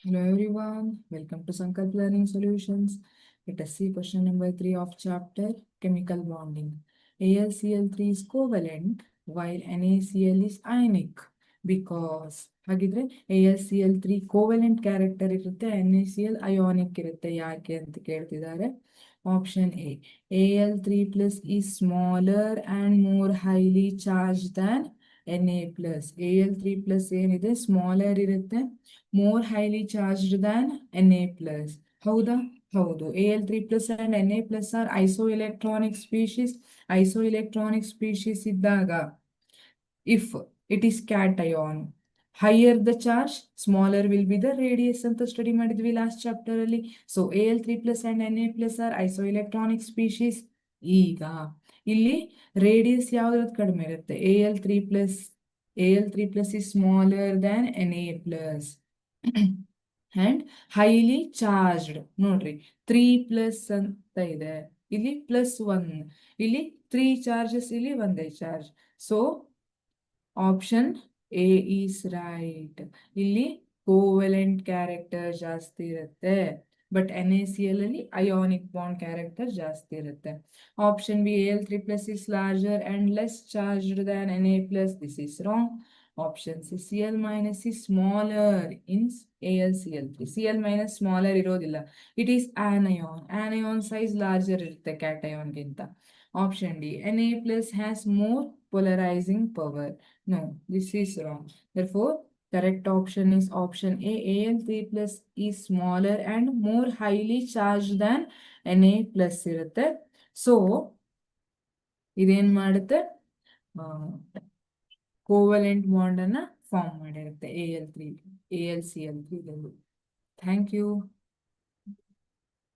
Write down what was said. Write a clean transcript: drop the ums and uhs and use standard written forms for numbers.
Hello everyone, welcome to Sankalp Learning Solutions. Let us see question number 3 of chapter Chemical Bonding. AlCl3 is covalent while NaCl is ionic because ಹಾಗಿದ್ರೆ AlCl3 covalent character ಇರುತ್ತೆ, NaCl ionic ಇರುತ್ತೆ. ಯಾಕೆ ಅಂತ ಕೇಳ್ತಿದ್ದಾರೆ. Option A, Al3 plus is smaller and more highly charged than Na plus. Al3 plus ಏನಿದೆ smaller ಇರುತ್ತೆ, more highly charged than Na plus. ಹೌದಾ? ಹೌದು. Al3 plus and Na plus are isoelectronic species. Isoelectronic species ಇದ್ದಾಗ if it is cation, higher the charge, smaller will be the radius ಅಂತ study ಮಾಡಿದ್ವಿ last chapter ಅಲ್ಲಿ. So Al3 plus and Na plus are isoelectronic species. ಈಗ ಇಲ್ಲಿ radius ಯಾವ್ದು ಕಡಿಮೆ ಇರುತ್ತೆ? Al3 plus is smaller than Na plus. And highly charged. ನೋಡ್ರಿ 3 plus ಅಂತ ಇದೆ, ಇಲ್ಲಿ +1, ಇಲ್ಲಿ 3 ಚಾರ್ಜಸ್, ಇಲ್ಲಿ ಒಂದೇ charge. So option A is right. ಇಲ್ಲಿ ಕೋವೆಲೆಂಟ್ ಕ್ಯಾರೆಕ್ಟರ್ ಜಾಸ್ತಿ ಇರುತ್ತೆ, ಬಟ್ NaCl ಅಲ್ಲಿ ಅಯೋನಿಕ್ ಬಾಂಡ್ ಕ್ಯಾರೆಕ್ಟರ್ ಜಾಸ್ತಿ ಇರುತ್ತೆ. Option B, Al3 plus is larger and less charged than Na plus. This is wrong. Option C, Cl minus is smaller in AlCl3. Cl minus smaller ಇರೋದಿಲ್ಲ, it is anion. Anion size larger ಇರುತ್ತೆ cation ಗಿಂತ. Option D, Na plus has more polarizing power. No, this is wrong. Therefore, correct option is option A. Al3 plus is smaller and more highly charged than Na plus ಇರುತ್ತೆ. So ಇದೇನ್ ಮಾಡುತ್ತೆ? Covalent bond ಅನ್ನ form ಮಾಡಿರುತ್ತೆ AlCl3. Thank you.